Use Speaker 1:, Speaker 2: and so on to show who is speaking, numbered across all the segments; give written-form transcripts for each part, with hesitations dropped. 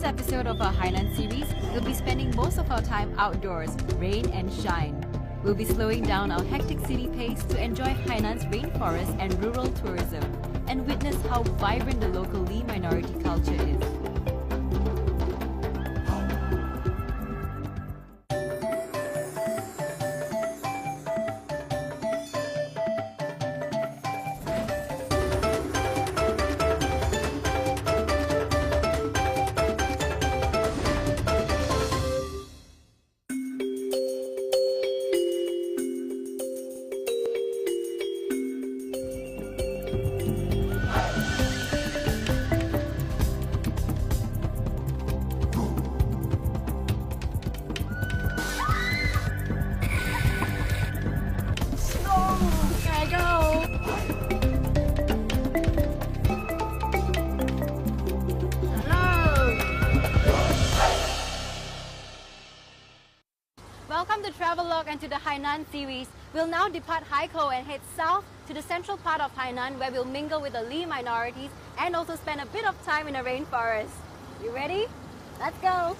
Speaker 1: episode of our Hainan series, we'll be spending most of our time outdoors, rain and shine. We'll be slowing down our hectic city pace to enjoy Hainan's rainforest and rural tourism and witness how vibrant the local Li minority culture is. Welcome to Travelogue and to the Hainan series. We'll now depart Haikou and head south to the central part of Hainan where we'll mingle with the Li minorities and also spend a bit of time in a rainforest. You ready? Let's go!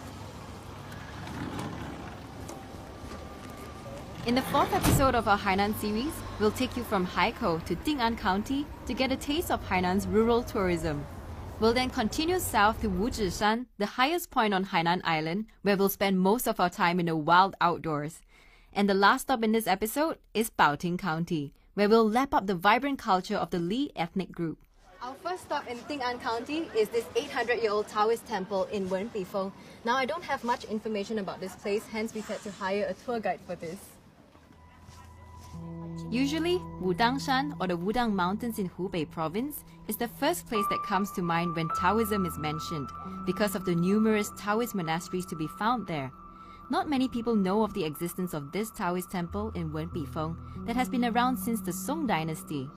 Speaker 1: In the fourth episode of our Hainan series, we'll take you from Haikou to Ding'an County to get a taste of Hainan's rural tourism. We'll then continue south to Wuzhishan, the highest point on Hainan Island, where we'll spend most of our time in the wild outdoors. And the last stop in this episode is Baoting County, where we'll lap up the vibrant culture of the Li ethnic group. Our first stop in Ding'an County is this 800-year-old Taoist temple in Wenpifeng. Now, I don't have much information about this place, hence we've had to hire a tour guide for this. Usually, Wudangshan or the Wudang Mountains in Hubei province is the first place that comes to mind when Taoism is mentioned, because of the numerous Taoist monasteries to be found there. Not many people know of the existence of this Taoist temple in Wenpifeng that has been around since the Song dynasty.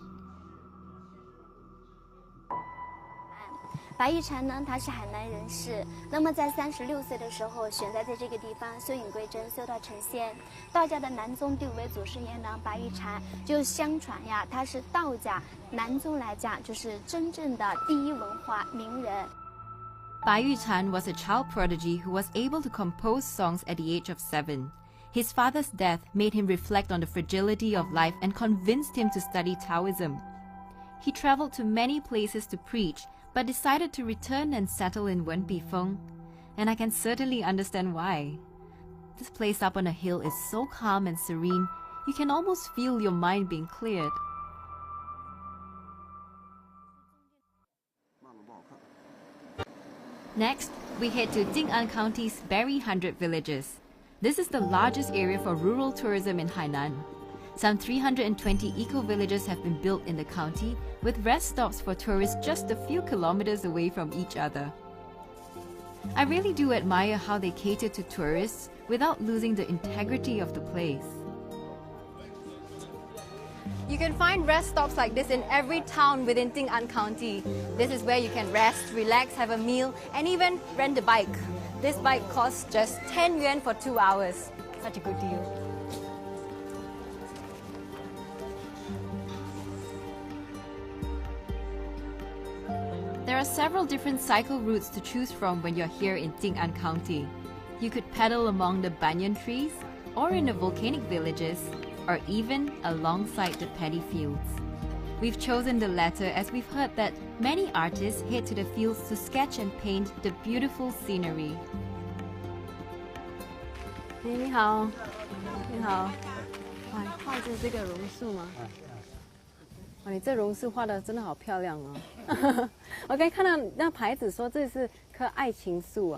Speaker 2: 白玉禅呢，他是海南人士。那么在36岁的时候，选在这个地方修隐归真，修道成仙。道家的南宗第5位祖师爷呢，白玉禅就相传呀，他是道家南宗来讲，就是真正的第一文化名人。
Speaker 1: Bai Yuchan was a child prodigy who was able to compose songs at the age of 7. His father's death made him reflect on the fragility of life and convinced him to study Taoism. He traveled to many places to preach, but decided to return and settle in Wenpifeng, and I can certainly understand why. This place up on a hill is so calm and serene, you can almost feel your mind being cleared. Next, we head to Ding'an County's Berry 100 Villages. This is the largest area for rural tourism in Hainan. Some 320 eco-villages have been built in the county, with rest stops for tourists just a few kilometers away from each other. I really do admire how they cater to tourists without losing the integrity of the place. You can find rest stops like this in every town within Ding'an County. This is where you can rest, relax, have a meal, and even rent a bike. This bike costs just 10 yuan for 2 hours. Such a good deal. There are several different cycle routes to choose from when you're here in Ding'an County. You could pedal among the banyan trees, or in the volcanic villages, or even alongside the paddy fields. We've chosen the latter as we've heard that many artists head to the fields to sketch and paint the beautiful scenery. 你好，你好，哇，画的这个榕树吗？哇，你这榕树画的真的好漂亮哦！我刚看到那牌子说这是棵爱情树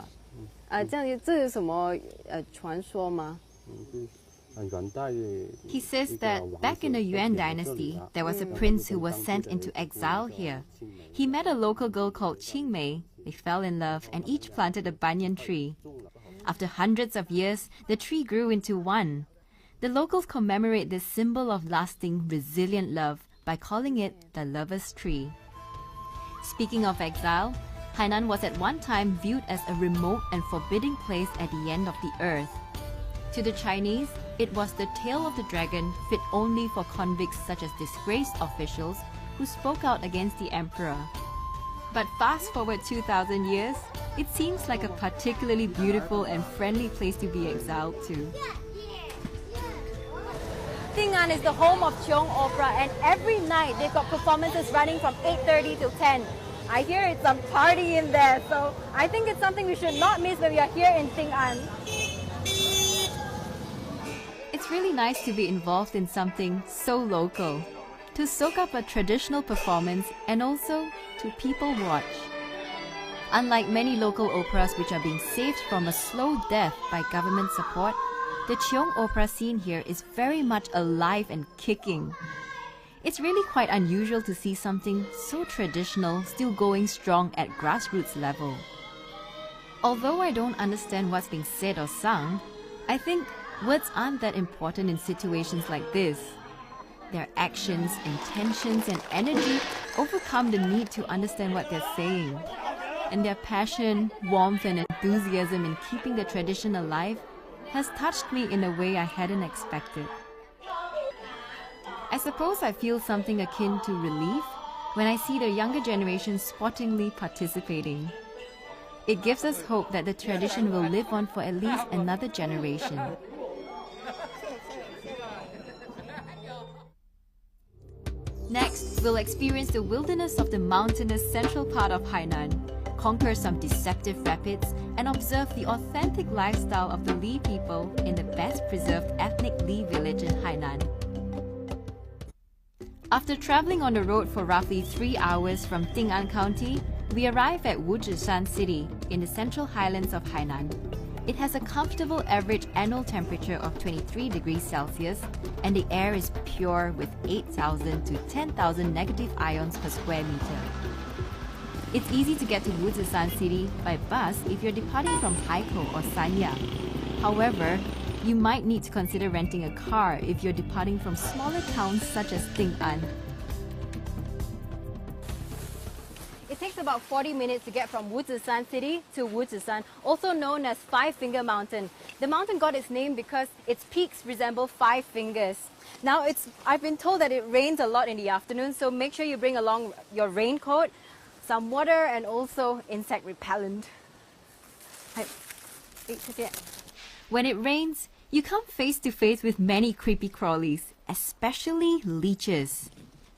Speaker 1: 啊，这有什么传说吗？He says that back in the Yuan dynasty, there was a prince who was sent into exile here. He met a local girl called Qingmei. They fell in love and each planted a banyan tree. After hundreds of years, the tree grew into one. The locals commemorate this symbol of lasting, resilient love by calling it the lover's tree. Speaking of exile, Hainan was at one time viewed as a remote and forbidding place at the end of the earth. To the Chinese, it was the tail of the dragon fit only for convicts such as disgraced officials who spoke out against the emperor. But fast forward 2,000 years, It seems like a particularly beautiful and friendly place to be exiled to.
Speaker 3: Hainan is the home of Cheong Opera, and every night they've got performances running from 8:30 till 10. I hear it's some party in there, so I think it's something we should not miss when we are here in Hainan.
Speaker 1: It's really nice to be involved in something so local, to soak up a traditional performance and also to people watch. Unlike many local operas which are being saved from a slow death by government support, the Cheong opera scene here is very much alive and kicking. It's really quite unusual to see something so traditional still going strong at grassroots level. Although I don't understand what's being said or sung, I think words aren't that important in situations like this. Their actions, intentions, and energy overcome the need to understand what they're saying. And their passion, warmth, and enthusiasm in keeping the tradition alive has touched me in a way I hadn't expected. I suppose I feel something akin to relief when I see the younger generation sportingly participating. It gives us hope that the tradition will live on for at least another generation. Next, we'll experience the wilderness of the mountainous central part of Hainan, conquer some deceptive rapids, and observe the authentic lifestyle of the Li people in the best-preserved ethnic Li village in Hainan. After traveling on the road for roughly 3 hours from Ding'an County, we arrive at Wuzhishan City in the central highlands of Hainan. It has a comfortable average annual temperature of 23 degrees Celsius, and the air is pure with 8,000 to 10,000 negative ions per square meter. It's easy to get to Wuzhishan City by bus if you're departing from Haikou or Sanya. However, you might need to consider renting a car if you're departing from smaller towns such as Ding'an.
Speaker 3: It takes about 40 minutes to get from Wuzhishan City to Wuzhishan, also known as Five Finger Mountain. The mountain got its name because its peaks resemble 5 fingers. Now, I've been told that it rains a lot in the afternoon, so make sure you bring along your raincoat, some water, and also insect repellent.
Speaker 1: When it rains, you come face to face with many creepy crawlies, especially leeches.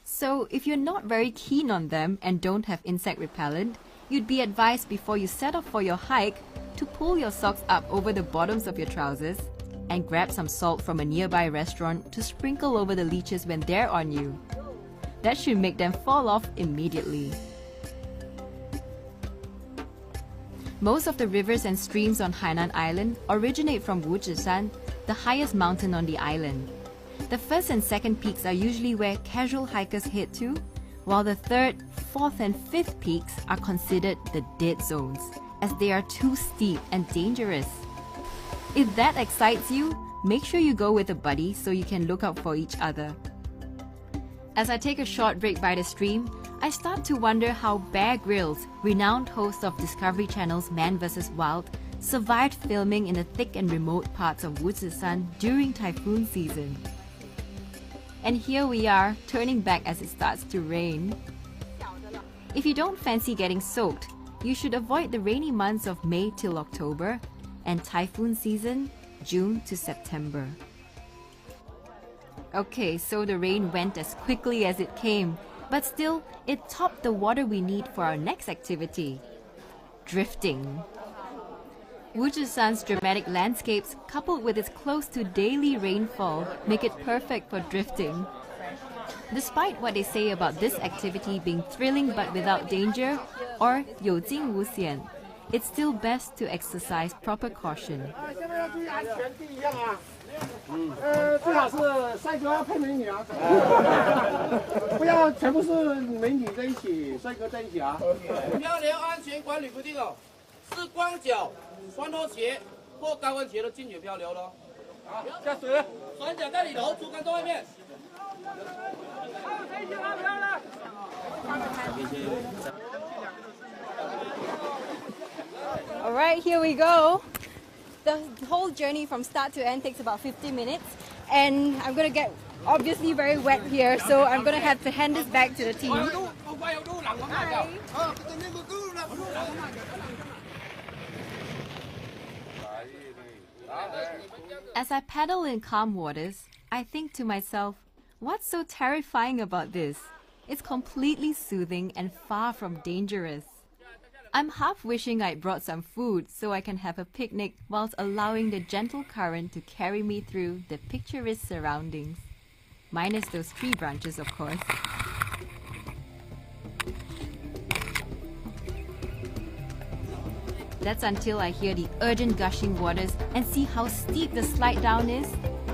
Speaker 1: So if you're not very keen on them and don't have insect repellent, you'd be advised before you set off for your hike to pull your socks up over the bottoms of your trousers and grab some salt from a nearby restaurant to sprinkle over the leeches when they're on you. That should make them fall off immediately. Most of the rivers and streams on Hainan Island originate from Wuzhishan, the highest mountain on the island. The first and second peaks are usually where casual hikers head to, while the third, fourth, and fifth peaks are considered the dead zones, as they are too steep and dangerous. If that excites you, make sure you go with a buddy so you can look out for each other. As I take a short break by the stream, I start to wonder how Bear Grylls, renowned host of Discovery Channel's Man vs. Wild, survived filming in the thick and remote parts of Wuzhishan during typhoon season. And here we are, turning back as it starts to rain. If you don't fancy getting soaked, you should avoid the rainy months of May till October and typhoon season, June to September. Okay, so the rain went as quickly as it came, but still, it topped the water we need for our next activity, drifting. Wuzhishan's dramatic landscapes, coupled with its close to daily rainfall, make it perfect for drifting. Despite what they say about this activity being thrilling but without danger, or 有惊无险, it's still best to exercise proper caution.
Speaker 4: 最好是帅哥要配美女啊，不要全部是美女在一起，帅哥在一起啊。
Speaker 5: 漂流安全管理规定哦，是光脚、双拖鞋或高跟鞋都禁止漂流喽。好，下水了，船桨在里头，竹竿在外面。可以去拉漂了。
Speaker 3: All right, here we go. The whole journey from start to end takes about 50 minutes, and I'm going to get obviously very wet here, so I'm going to have to hand this back to the team.
Speaker 1: As I paddle in calm waters, I think to myself, what's so terrifying about this? It's completely soothing and far from dangerous. I'm half wishing I'd brought some food so I can have a picnic whilst allowing the gentle current to carry me through the picturesque surroundings. Minus those tree branches, of course. That's until I hear the urgent gushing waters and see how steep the slide down is,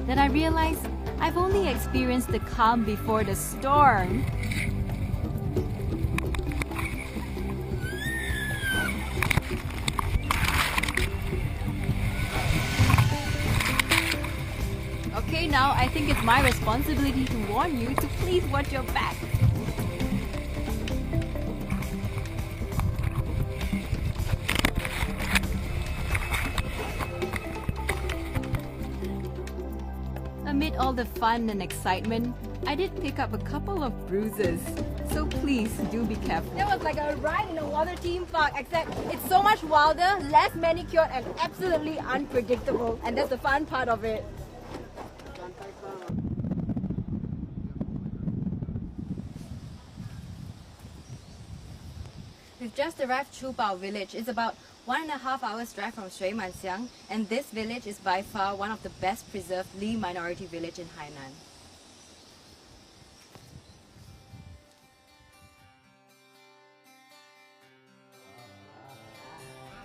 Speaker 1: that I realize I've only experienced the calm before the storm. Okay, now I think it's my responsibility to warn you to please watch your back. Amid all the fun and excitement, I did pick up a couple of bruises, so please do be careful.
Speaker 3: That was like a ride in a water theme park, except it's so much wilder, less manicured and absolutely unpredictable. And that's the fun part of it. We've just arrived at Chubao village. It's about 1.5 hours drive from Shuimanxiang, and this village is by far one of the best preserved Li minority village in Hainan.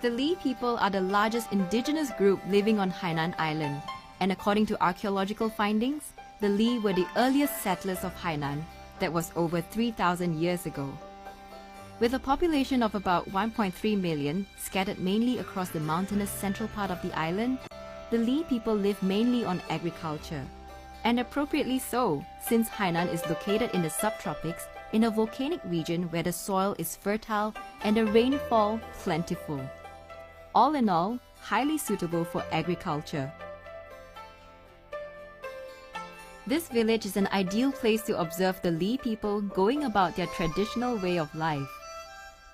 Speaker 1: The Li people are the largest indigenous group living on Hainan Island, and according to archaeological findings, the Li were the earliest settlers of Hainan. That was over 3,000 years ago. With a population of about 1.3 million, scattered mainly across the mountainous central part of the island, the Li people live mainly on agriculture. And appropriately so, since Hainan is located in the subtropics, in a volcanic region where the soil is fertile and the rainfall plentiful. All in all, highly suitable for agriculture. This village is an ideal place to observe the Li people going about their traditional way of life.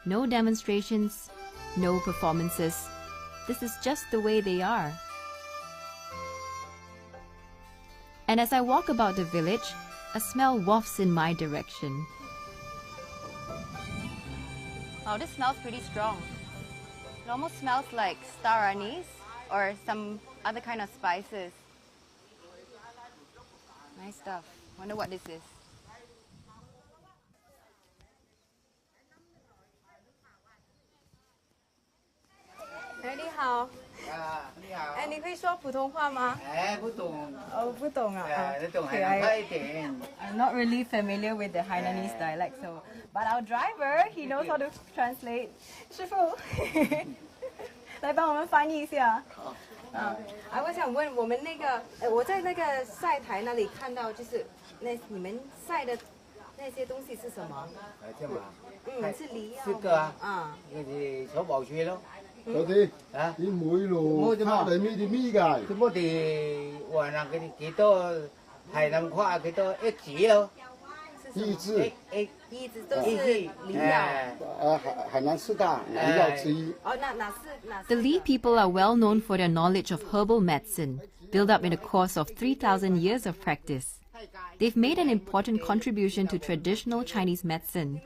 Speaker 1: No demonstrations, no performances. This is just the way they are. And as I walk about the village, a smell wafts in my direction.
Speaker 3: Wow, this smells pretty strong. It almost smells like star anise or some other kind of spices. Nice stuff. Wonder what this is. 哎，你好。
Speaker 5: 你好。
Speaker 3: 哎，你会说普通话吗？
Speaker 5: 不懂。
Speaker 3: 哦，不懂啊。
Speaker 5: 你懂海南快一点。
Speaker 3: I'm not really familiar with the Hainanese dialect, so but our driver he knows how to translate. 师傅，来帮我们翻译一下。好。我想问我们那个，我在那个晒台那里看到，就是你们晒的那些东西是什么？
Speaker 5: 这嘛？
Speaker 3: 是梨啊。
Speaker 5: 这个啊。就是草毛樹咯。
Speaker 4: 嗰啲啲梅咯，卡嚟咩啲咩㗎？
Speaker 5: 咁我哋話嗱，佢哋幾多係咁跨幾多一子咯？
Speaker 4: 益智，
Speaker 3: 一直都是梨药。
Speaker 4: 海南四大梨药之一。
Speaker 3: 哦，哪是？
Speaker 1: The Li people are well known for their knowledge of herbal medicine, built up in the course of 3,000 years of practice. They've made an important contribution to traditional Chinese medicine.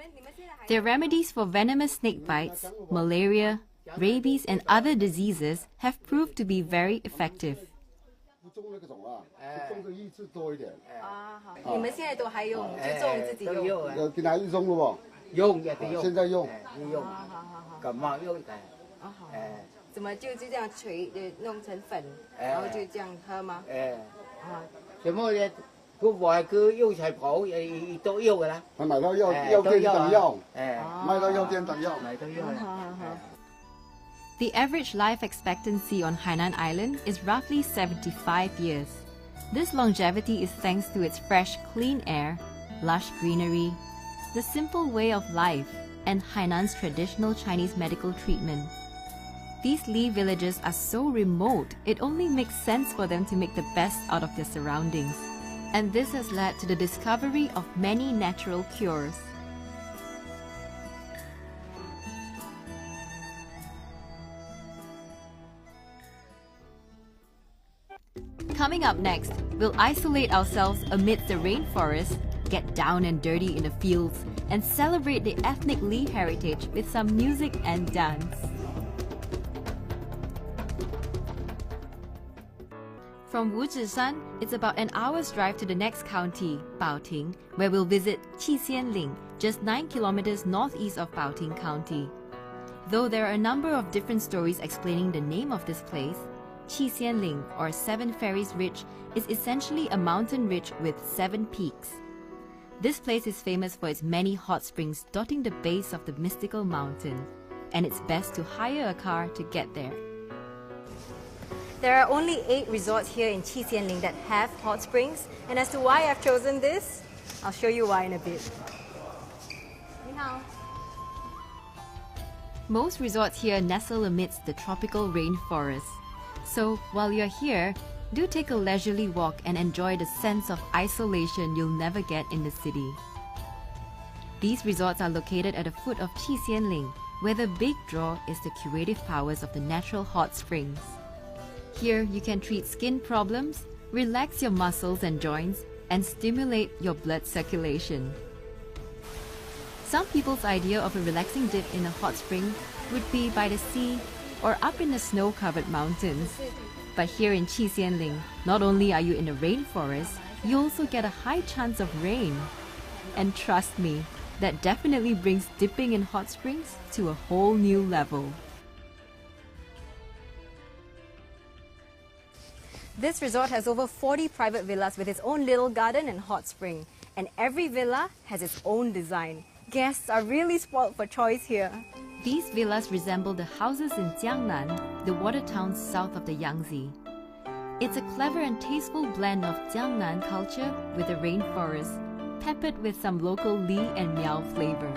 Speaker 1: Their remedies for venomous snake bites, malaria, rabies and other diseases have proved to be very effective.
Speaker 3: 你们现在都还用，就种自己用。
Speaker 4: 有给哪一种了不？
Speaker 5: 用也得用。
Speaker 4: 现在用。
Speaker 5: 用。感冒用的。
Speaker 3: 怎么就这样弄成粉，然後就這樣喝嗎？
Speaker 5: 什麼嘢？個話佢藥材鋪亦都有㗎啦。
Speaker 4: 買到藥店等藥。買到藥店等藥。
Speaker 5: 買到藥。
Speaker 1: The average life expectancy on Hainan Island is roughly 75 years. This longevity is thanks to its fresh, clean air, lush greenery, the simple way of life, and Hainan's traditional Chinese medical treatment. These Li villages are so remote, it only makes sense for them to make the best out of their surroundings. And this has led to the discovery of many natural cures. Coming up next, we'll isolate ourselves amidst the rainforest, get down and dirty in the fields, and celebrate the ethnic Li heritage with some music and dance. From Wuzhishan, it's about an hour's drive to the next county, Baoting, where we'll visit Qixianling, just 9 kilometers northeast of Baoting County. Though there are a number of different stories explaining the name of this place, Qixianling, or Seven Fairies Ridge, is essentially a mountain ridge with 7 peaks. This place is famous for its many hot springs dotting the base of the mystical mountain, and it's best to hire a car to get there.
Speaker 3: There are only 8 resorts here in Qixianling that have hot springs, and as to why I've chosen this, I'll show you why in a bit. Ni hao.
Speaker 1: Most resorts here nestle amidst the tropical rainforest. So while you're here, do take a leisurely walk and enjoy the sense of isolation you'll never get in the city. These resorts are located at the foot of Qixianling, where the big draw is the curative powers of the natural hot springs. Here you can treat skin problems, relax your muscles and joints, and stimulate your blood circulation. Some people's idea of a relaxing dip in a hot spring would be by the sea or up in the snow-covered mountains. But here in Qixianling, not only are you in a rainforest, you also get a high chance of rain. And trust me, that definitely brings dipping in hot springs to a whole new level.
Speaker 3: This resort has over 40 private villas with its own little garden and hot spring. And every villa has its own design. Guests are really spoiled for choice here.
Speaker 1: These villas resemble the houses in Jiangnan, the water town south of the Yangtze. It's a clever and tasteful blend of Jiangnan culture with the rainforest, peppered with some local Li and Miao flavor.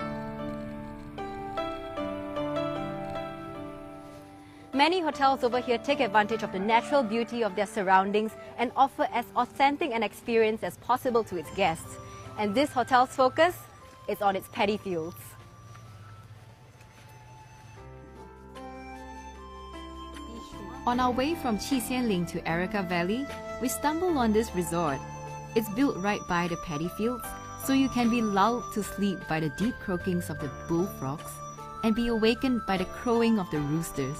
Speaker 3: Many hotels over here take advantage of the natural beauty of their surroundings and offer as authentic an experience as possible to its guests. And this hotel's focus is on its paddy fields.
Speaker 1: On our way from Qixianling to Erica Valley, we stumble on this resort. It's built right by the paddy fields, so you can be lulled to sleep by the deep croakings of the bullfrogs and be awakened by the crowing of the roosters.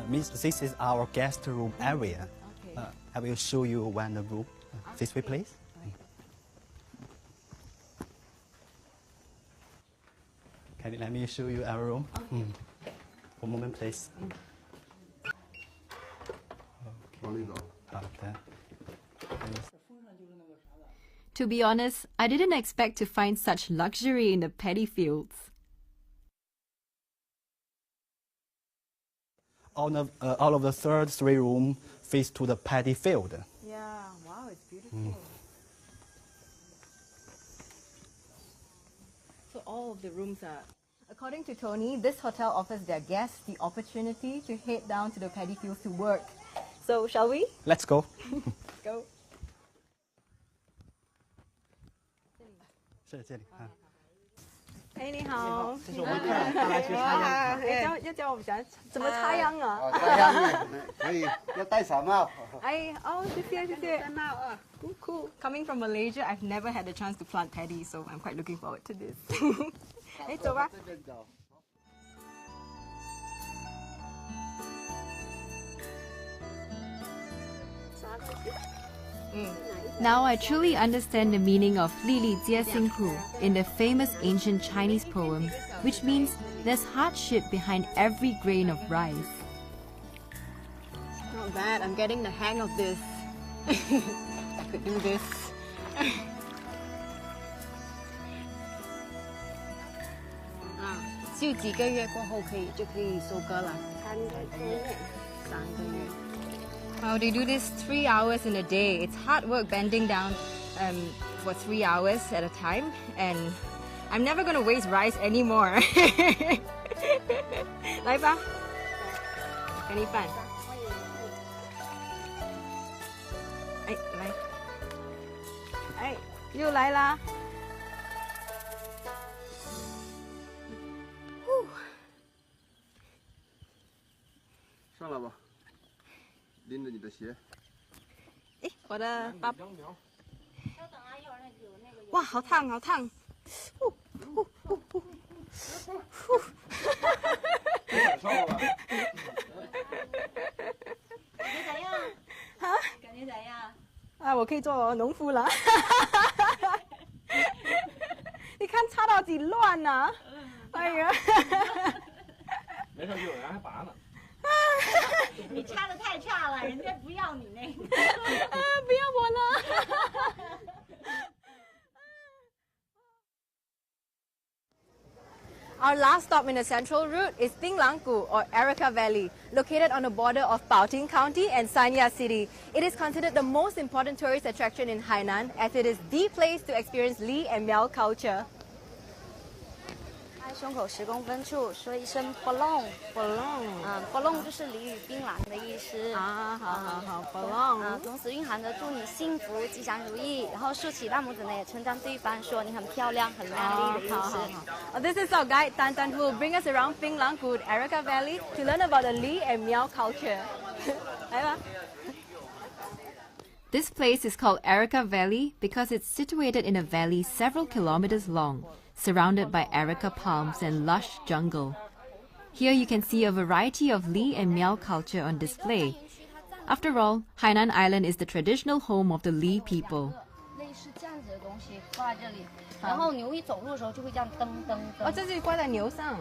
Speaker 6: This is our guest room area. I will show you one room. This way, please. Can you let me show you our room?
Speaker 3: Okay.
Speaker 6: One moment, please. Okay.
Speaker 1: To be honest, I didn't expect to find such luxury in the paddy fields.
Speaker 6: All of the third 3 rooms face to the paddy field.
Speaker 3: Yeah, wow, it's beautiful. So all of the rooms are... According to Tony, this hotel offers their guests the opportunity to head down to the paddy fields to work. So, shall we?
Speaker 6: Let's go.
Speaker 3: Go.
Speaker 6: 这里。
Speaker 3: 哎，你好。
Speaker 6: 这是我们客人刚来去插秧。
Speaker 3: 要教我们怎么插秧啊？
Speaker 4: 插秧可以，要戴伞帽。
Speaker 3: 哎，哦，谢谢谢谢。Cool. Coming from Malaysia, I've never had the chance to plant paddy, so I'm quite looking forward to this. 哎，走吧。
Speaker 1: Now I truly understand the meaning of 粒粒皆辛苦 in the famous ancient Chinese poem, which means there's hardship behind every grain of rice.
Speaker 3: Not bad, I'm getting the hang of this. I could do this.
Speaker 7: 就几个月过后就可以收割了。3个月。3个月。
Speaker 3: Wow, they do this 3 hours in a day. It's hard work bending down for 3 hours at a time, and I'm never gonna waste rice anymore. 来吧，给你饭。哎，来，哎，又来啦。
Speaker 4: 上上来吧，拎着你的鞋。
Speaker 3: 哎，我的包。哇，好烫，好烫！
Speaker 2: 感觉咋样？
Speaker 3: 啊？
Speaker 2: 感觉咋样？
Speaker 3: 啊，我可以做农夫了。你看插到几乱呢？哎呀！
Speaker 5: 没事，就有人还拔呢。
Speaker 2: 你插的太差了，人家不要你那个。
Speaker 3: 啊，不要我了。Our last stop in the central route is Pinglangku, or Erica Valley, located on the border of Baoting County and Sanya City. It is considered the most important tourist attraction in Hainan, as it is the place to experience Li and Miao culture.
Speaker 2: 胸口10公分处说一声 “bolong”， bolong 就是鲤鱼槟榔的意思。
Speaker 3: 啊，好 bolong。
Speaker 2: 同时蕴含着祝你幸福、吉祥如意，然后竖起大拇指呢，也称赞对方说你很漂亮、很靓丽的意思。
Speaker 3: This is our guide Tan Tan, who will bring us around Pinglangku, Erica Valley, to learn about the Li and Miao culture. 来吧。
Speaker 1: This place is called Erica Valley because it's situated in a valley several kilometers long, surrounded by Erica palms and lush jungle. Here you can see a variety of Li and Miao culture on display. After all, Hainan Island is the traditional home of the Li people.
Speaker 2: 类似这样子的东西挂在这里，然后牛一走路的时候就会这样蹬蹬蹬。
Speaker 3: 哦，这是挂在牛上。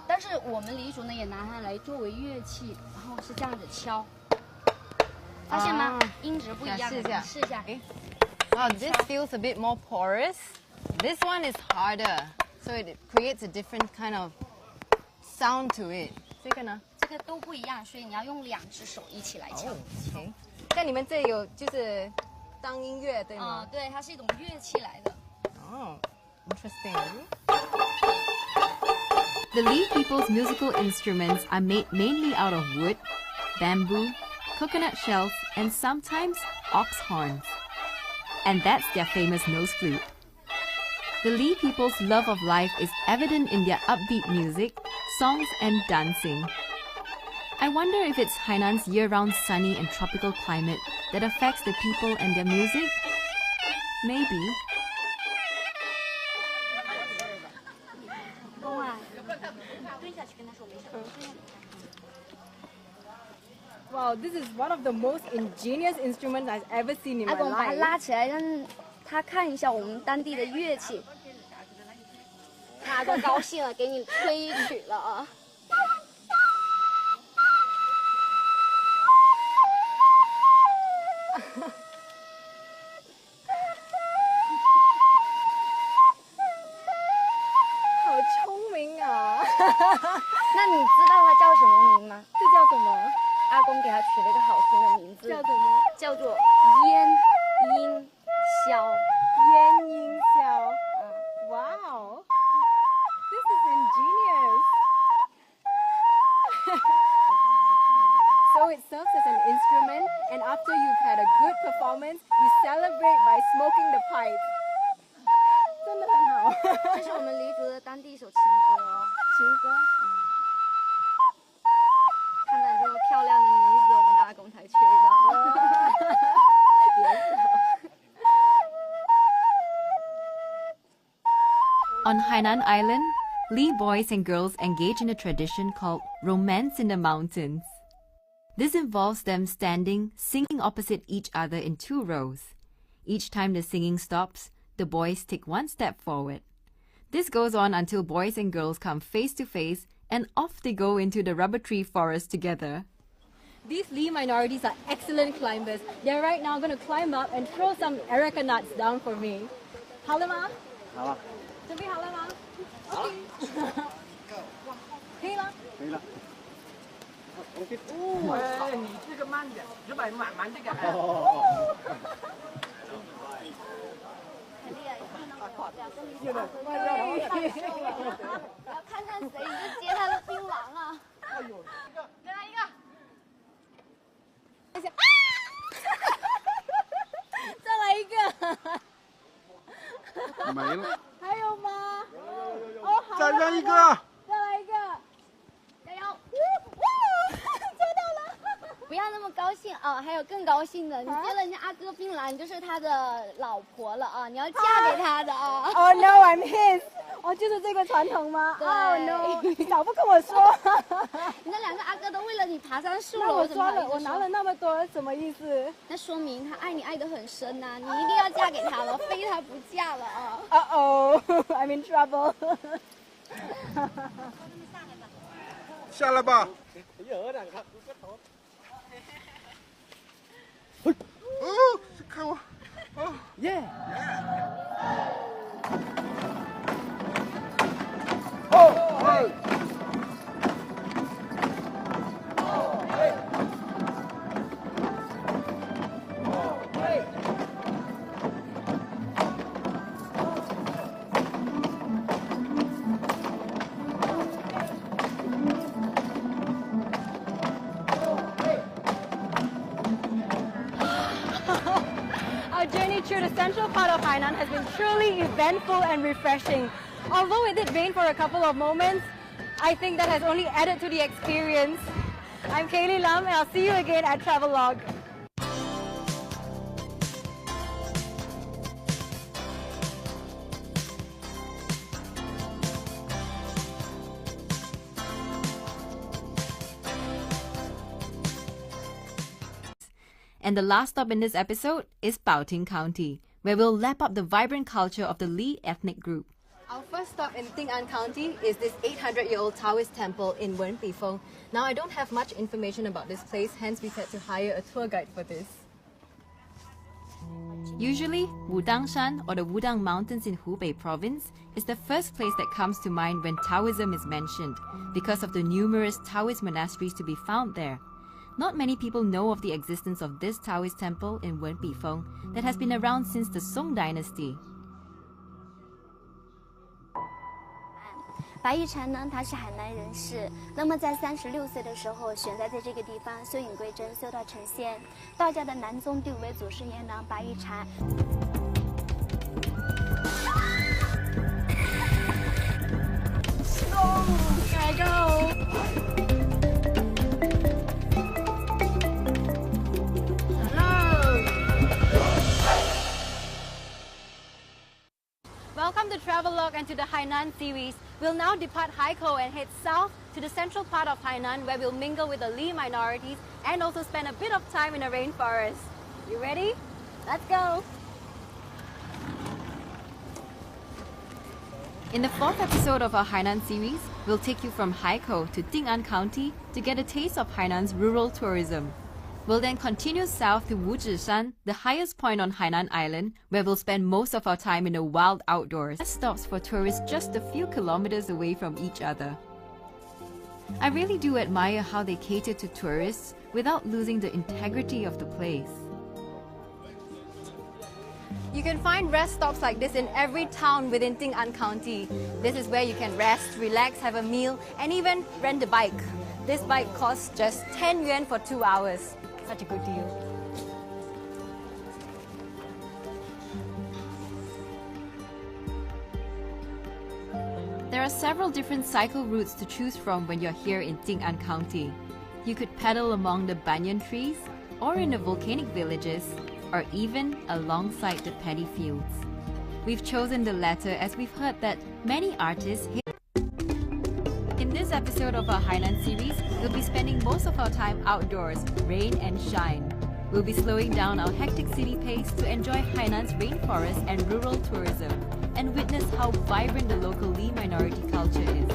Speaker 2: 但是我们黎族呢也拿它来作为乐器，然后是这样子敲。发现吗？音质不一样。试一下。
Speaker 3: Wow, this feels a bit more porous. This one is harder, so it creates a different kind of sound to it. 这个呢？
Speaker 2: 这个都不一样，所以你要用2只手一起来敲。
Speaker 3: OK。在你们这里有就是当音乐对吗？
Speaker 2: 对，它是一种乐器来的。
Speaker 3: 哦 ，interesting.
Speaker 1: The Li people's musical instruments are made mainly out of wood, bamboo, coconut shells, and sometimes ox horns. And that's their famous nose flute. The Li people's love of life is evident in their upbeat music, songs, and dancing. I wonder if it's Hainan's year-round sunny and tropical climate that affects the people and their music? Maybe.
Speaker 3: Wow, this is one of the most ingenious instruments I've ever seen in my
Speaker 2: 阿公把它
Speaker 3: life.
Speaker 2: 拉起来，让他看一下我们当地的乐器。他都高兴了，给你吹曲了啊！
Speaker 3: 好聪明啊！
Speaker 2: 那你知道它叫什么名吗？
Speaker 3: 这叫什么？
Speaker 2: 阿公给它取了一个好听的名字，
Speaker 3: 叫什么？
Speaker 2: 叫做烟音箫。
Speaker 3: 烟音箫。Wow, this is ingenious. So it serves as an instrument, and after you've had a good performance, you celebrate by smoking the pipe. 真的很好。
Speaker 2: 这是我们黎族的当地一首情歌哦，
Speaker 3: 情歌。
Speaker 2: 看到这么漂亮的女子，我们的阿公才吹到。
Speaker 1: On Hainan Island, Li boys and girls engage in a tradition called romance in the mountains. This involves them standing, singing opposite each other in 2 rows. Each time the singing stops, the boys take 1 step forward. This goes on until boys and girls come face to face, and off they go into the rubber tree forest together.
Speaker 3: These Li minorities are excellent climbers. They're right now going to climb up and throw some erica nuts down for me. 好了吗？
Speaker 4: 好了。
Speaker 3: 准备好了吗？好了。可以了。
Speaker 4: 可以了。
Speaker 5: 哎，你这个慢点，你把慢这个。
Speaker 2: 要看看谁，你就接他的槟榔啊！哎呦，再来一个。
Speaker 3: 再来一个。
Speaker 4: 没了。
Speaker 3: 还有吗？哦，好。
Speaker 4: 再扔一个。
Speaker 3: 再来一个。
Speaker 2: 加油！
Speaker 3: 做到了。
Speaker 2: 不要那么高兴啊！还有更高兴的，你接了人家阿哥槟榔，你就是他的老婆了啊！你要嫁给他的啊
Speaker 3: ！Oh no, I'm his！ 哦，就是这个传统吗 ？Oh no！ 你早不跟我说。
Speaker 2: 你那2个阿哥都为了你爬上树了，
Speaker 3: 那我抓了，我拿了那么多，什么意思？
Speaker 2: 那说明他爱你爱得很深呐、你一定要嫁给他了，非他不嫁了啊
Speaker 3: ！Oh, I'm in trouble
Speaker 4: 下来吧。哦，看我，哦，耶！哦，嘿。
Speaker 3: Our journey through the central part of Hainan has been truly eventful and refreshing. Although it did rain for a couple of moments, I think that has only added to the experience. I'm Kaylee Lam and I'll see you again at Travelogue.
Speaker 1: And the last stop in this episode is Baoting County, where we'll lap up the vibrant culture of the Li ethnic group.
Speaker 3: Our first stop in Ting An County is this 800-year-old Taoist temple in Wen Pifeng. Now, I don't have much information about this place, hence we've had to hire a tour guide for this.
Speaker 1: Usually, Wudangshan or the Wudang Mountains in Hubei province is the first place that comes to mind when Taoism is mentioned, because of the numerous Taoist monasteries to be found there. Not many people know of the existence of this Taoist temple in Wen Pifeng that has been around since the Song dynasty.
Speaker 2: 白玉婵呢，她是海南人士。那么在36岁的时候，选在这个地方修隐归真，修道成仙。道家的南宗第5位祖师爷呢，白玉婵。
Speaker 3: There I go. Welcome to Travelogue and to the Hainan series. We'll now depart Haikou and head south to the central part of Hainan, where we'll mingle with the Li minorities and also spend a bit of time in the rainforest. You ready? Let's go!
Speaker 1: In the 4th episode of our Hainan series, we'll take you from Haikou to Ting An County to get a taste of Hainan's rural tourism. We'll then continue south to Wuzhishan, the highest point on Hainan Island, where we'll spend most of our time in the wild outdoors. Stops for tourists just a few kilometers away from each other. I really do admire how they cater to tourists without losing the integrity of the place.
Speaker 3: You can find rest stops like this in every town within Ting An County. This is where you can rest, relax, have a meal, and even rent a bike. This bike costs just 10 yuan for 2 hours. Such a good deal.
Speaker 1: There are several different cycle routes to choose from when you're here in Ting An County. You could pedal among the banyan trees, or in the volcanic villages, or even alongside the paddy fields. We've chosen the latter as we've heard that many artists In this episode of our Hainan series, we'll be spending most of our time outdoors, rain and shine. We'll be slowing down our hectic city pace to enjoy Hainan's rainforest and rural tourism, and witness how vibrant the local Li minority culture is.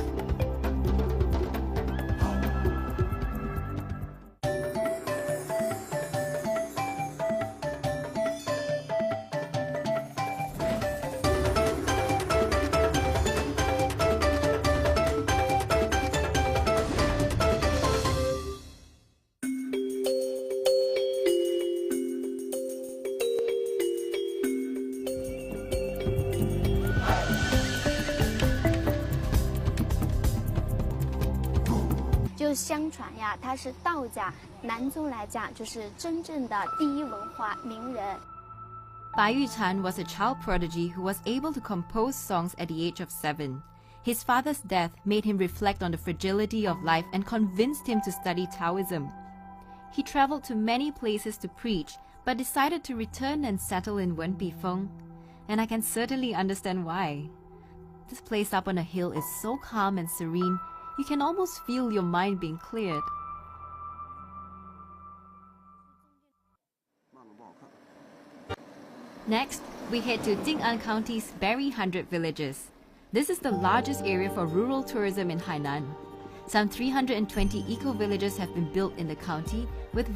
Speaker 2: 就相传呀，他是道家，南宗来讲就是真正的第一文化名人。
Speaker 1: Bai Yuchan was a child prodigy who was able to compose songs at the age of 7. His father's death made him reflect on the fragility of life and convinced him to study Taoism. He traveled to many places to preach, but decided to return and settle in Wenpifeng. And I can certainly understand why. This place up on a hill is so calm and serene, you can almost feel your mind being cleared. Next, we head to Jing'an County's Berry 100 Villages. This is the largest area for rural tourism in Hainan. Some 320 eco-villages have been built in the county, with